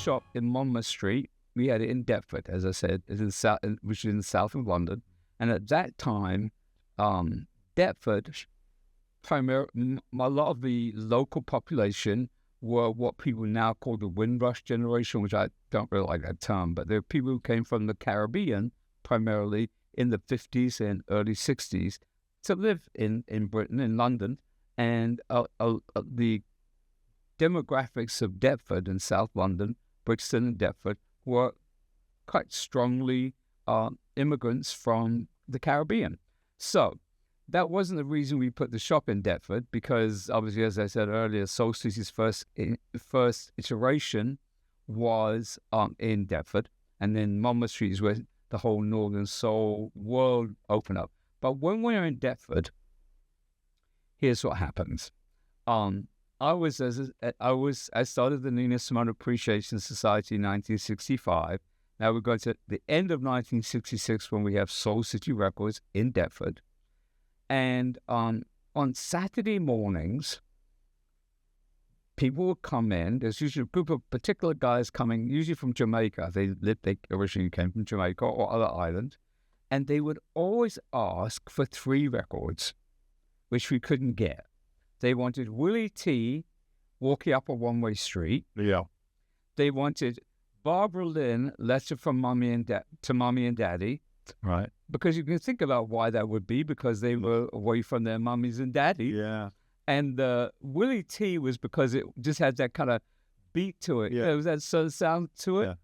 shop in Monmouth Street. We had it in Deptford, as I said, which is in the south of London. And at that time, Deptford, a lot of the local population were what people now call the Windrush generation, which I don't really like that term, but they're people who came from the Caribbean, primarily in the 50s and early 60s, to live in Britain, in London. And the demographics of Deptford and South London, Brixton and Deptford, were quite strongly immigrants from the Caribbean. So that wasn't the reason we put the shop in Deptford, because obviously, as I said earlier, Soul City's first iteration was in Deptford, and then Monmouth Street is where the whole Northern Soul world opened up. But when we were in Deptford, here's what happens. I started the Nina Simone Appreciation Society in 1965. Now we're going to the end of 1966 when we have Soul City Records in Deptford. And on Saturday mornings, people would come in. There's usually a group of particular guys coming, usually from Jamaica. They originally came from Jamaica or other islands. And they would always ask for 3 records, which we couldn't get. They wanted Willie T, Walking Up a One-Way Street. Yeah. They wanted Barbara Lynn, Letter from Mommy and to Mommy and Daddy. Right. Because you can think about why that would be, because they were away from their mummies and daddies. Yeah. And Willie T was because it just had that kind of beat to it. Yeah. There was that sort of sound to it. Yeah.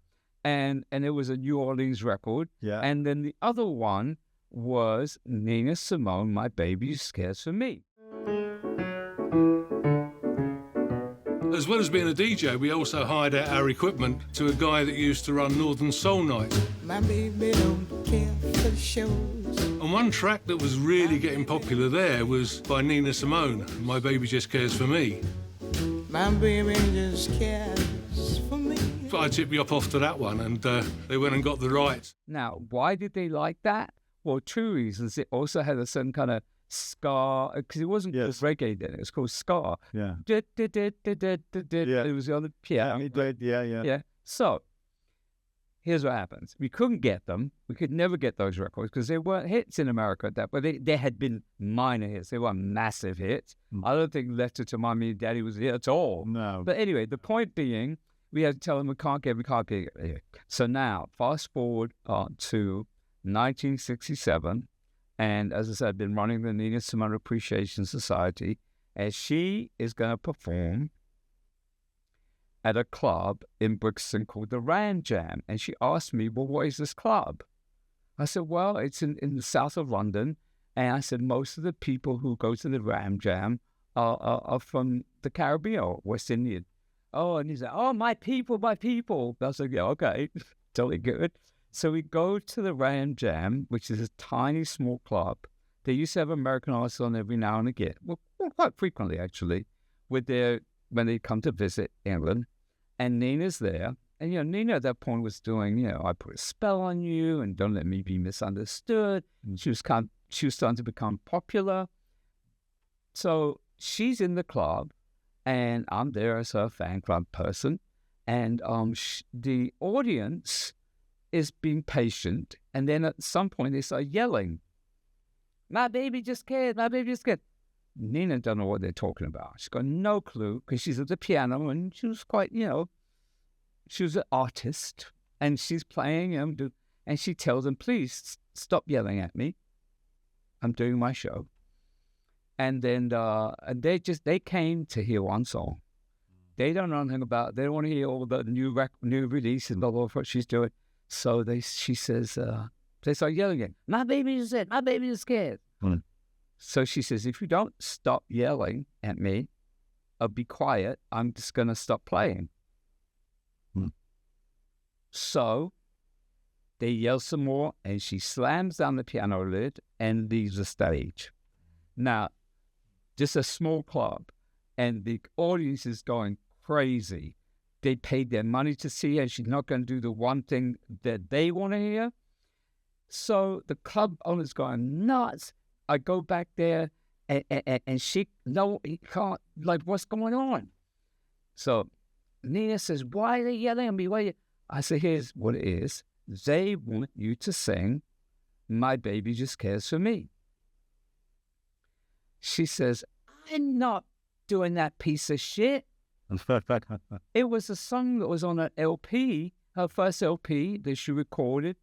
And it was a New Orleans record. Yeah. And then the other one was Nina Simone, My Baby Scares for Me. As well as being a DJ, we also hired out our equipment to a guy that used to run Northern Soul Nights. My baby don't care for the shows. And one track that was really getting popular there was by Nina Simone, My Baby Just Cares for Me. My baby just cares for me. So I tipped me up off to that one, and they went and got the rights. Now, why did they like that? Well, 2 reasons. It also had a certain kind of ska, because it wasn't called reggae then, it was called ska. Yeah. It was on the piano. Yeah. So, here's what happens. We couldn't get them. We could never get those records because they weren't hits in America at that point. They had been minor hits. They weren't massive hits. I don't think Letter to Mommy and Daddy was a hit at all. No. But anyway, the point being, we had to tell them we can't get it. So now, fast forward to 1967. And as I said, I've been running the Nina Simone Appreciation Society, and she is going to perform at a club in Brixton called the Ram Jam. And she asked me, well, what is this club? I said, well, it's in the south of London. And I said, most of the people who go to the Ram Jam are from the Caribbean or West Indian. Oh, and he said, oh, my people. I was like, yeah, okay, totally good. So we go to the Ram Jam, which is a tiny, small club. They used to have American artists on every now and again, well quite frequently, actually, when they come to visit England. And Nina's there. And, Nina at that point was doing, I Put a Spell on You and Don't Let Me Be Misunderstood. She was starting to become popular. So she's in the club, and I'm there as her fan club person. And the audience is being patient, and then at some point they start yelling, my baby just cares, my baby just cares. Nina don't know what they're talking about. She's got no clue, because she's at the piano, and she was quite, she was an artist, and she's playing, and she tells them, please stop yelling at me. I'm doing my show. And then and they came to hear one song. They don't know anything about, they don't want to hear all the new releases, blah, blah, what she's doing. So she says, they start yelling at, my baby is sick, my baby is scared. So she says, if you don't stop yelling at me or be quiet, I'm just going to stop playing. So they yell some more, and she slams down the piano lid and leaves the stage. Now, just a small club, and the audience is going crazy. They paid their money to see her. She's not going to do the one thing that they want to hear. So the club owner's going nuts. I go back there, and she, no, he can't, like, what's going on? So Nina says, why are they yelling at me? Why? I said, here's what it is. They want you to sing My Baby Just Cares for Me. She says, I'm not doing that piece of shit. It was a song that was on an LP, her first LP that she recorded.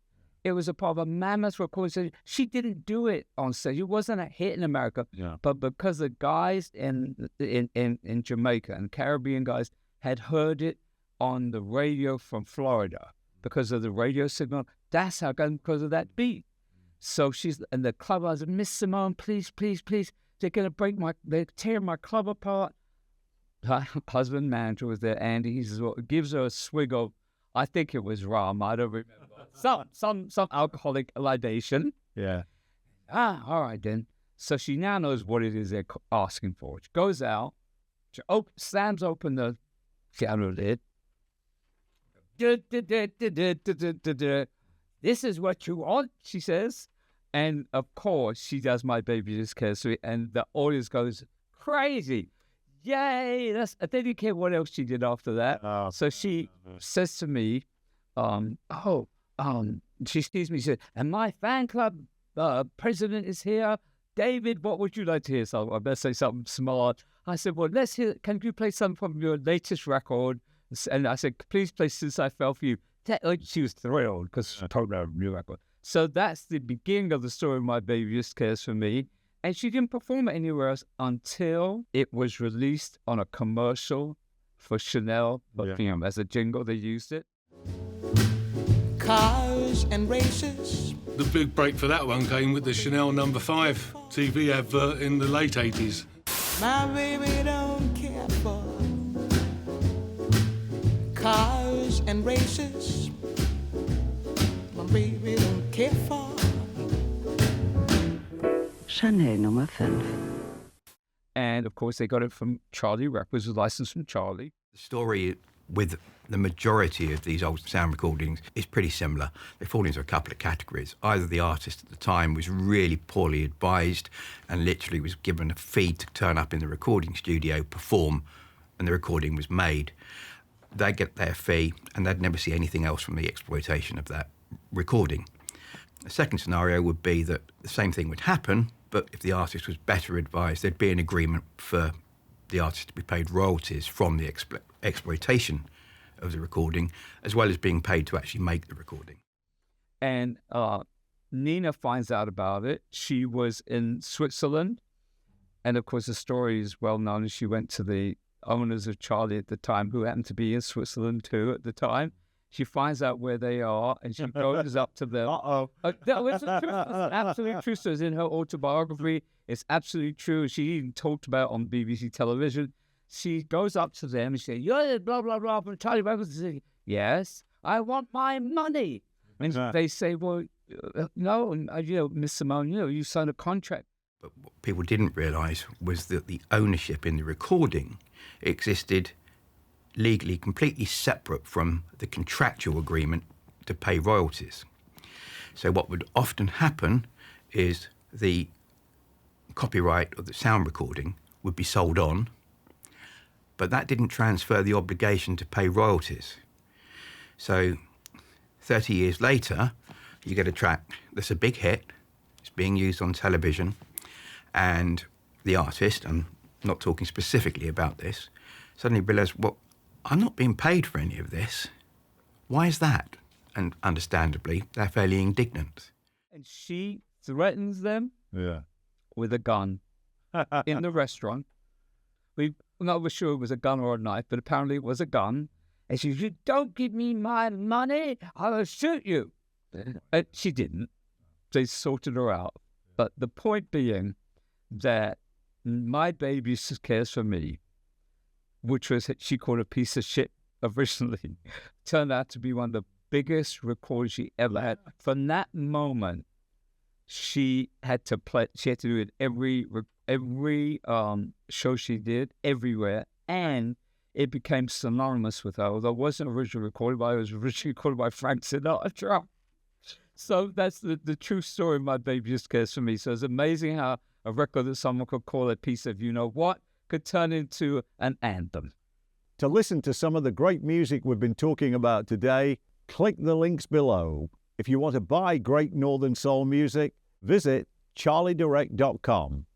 It was a part of a mammoth recording. She didn't do it on stage. It wasn't a hit in America. Yeah. But because the guys in Jamaica and Caribbean guys had heard it on the radio from Florida because of the radio signal, that's how come, because of that beat. So she's in the club. I said, Miss Simone, please, please, please. They're tear my club apart. Her husband manager was there, Andy. He says, well, gives her a swig of, I think it was rum. I don't remember. Some alcoholic libation. Yeah. All right then. So she now knows what it is they're asking for. She goes out. She slams open the piano lid. This is what you want, she says. And of course, she does My Baby Just Cares for Me, and the audience goes crazy. Yay! I didn't care what else she did after that. So she says to me, she sees me, she said, and my fan club president is here. David, what would you like to hear? So I better say something smart. I said, well, let's hear, can you play something from your latest record? And I said, please play Since I Fell For You. She was thrilled because she told me a new record. So that's the beginning of the story of My Baby Just Cares For Me. And she didn't perform it anywhere else until it was released on a commercial for Chanel perfume. As a jingle, they used it. Cars and races. The big break for that one came with the Chanel No. 5 TV advert in the late 80s. My baby don't care for cars and races. My baby don't care for Chanel number 5. And of course, they got it from Charly Records, was licensed from Charly. The story with the majority of these old sound recordings is pretty similar. They fall into a couple of categories. Either the artist at the time was really poorly advised and literally was given a fee to turn up in the recording studio, perform, and the recording was made. They'd get their fee and they'd never see anything else from the exploitation of that recording. The second scenario would be that the same thing would happen, but if the artist was better advised, there'd be an agreement for the artist to be paid royalties from the exploitation of the recording, as well as being paid to actually make the recording. And Nina finds out about it. She was in Switzerland. And of course, the story is well known. She went to the owners of Charly at the time, who happened to be in Switzerland too at the time. She finds out where they are, and she goes up to them. No, it's the truth. It's absolutely true. So it's in her autobiography. It's absolutely true. She even talked about it on BBC television. She goes up to them and she says, you're blah, blah, blah, from Charly Records. Say, yes, I want my money. And they say, well, no, Miss Simone, you signed a contract. But what people didn't realise was that the ownership in the recording existed legally completely separate from the contractual agreement to pay royalties. So what would often happen is the copyright of the sound recording would be sold on, but that didn't transfer the obligation to pay royalties. So 30 years later, you get a track that's a big hit, it's being used on television, and the artist, I'm not talking specifically about this, suddenly realised, well, I'm not being paid for any of this. Why is that? And understandably, they're fairly indignant. And she threatens them with a gun in the restaurant. We're not sure it was a gun or a knife, but apparently it was a gun. And she said, you don't give me my money, I will shoot you. And she didn't. They sorted her out. But the point being that My Baby Just Cares For Me, which was, she called a piece of shit originally, turned out to be one of the biggest records she ever had. From that moment, she had to do it every show she did, everywhere, and it became synonymous with her. Although it wasn't originally recorded by her, it was originally recorded by Frank Sinatra. So that's the true story of My Baby Just Cares For Me. So it's amazing how a record that someone could call a piece of you-know-what could turn into an anthem. To listen to some of the great music we've been talking about today, click the links below. If you want to buy great Northern Soul music, visit charlydirect.com.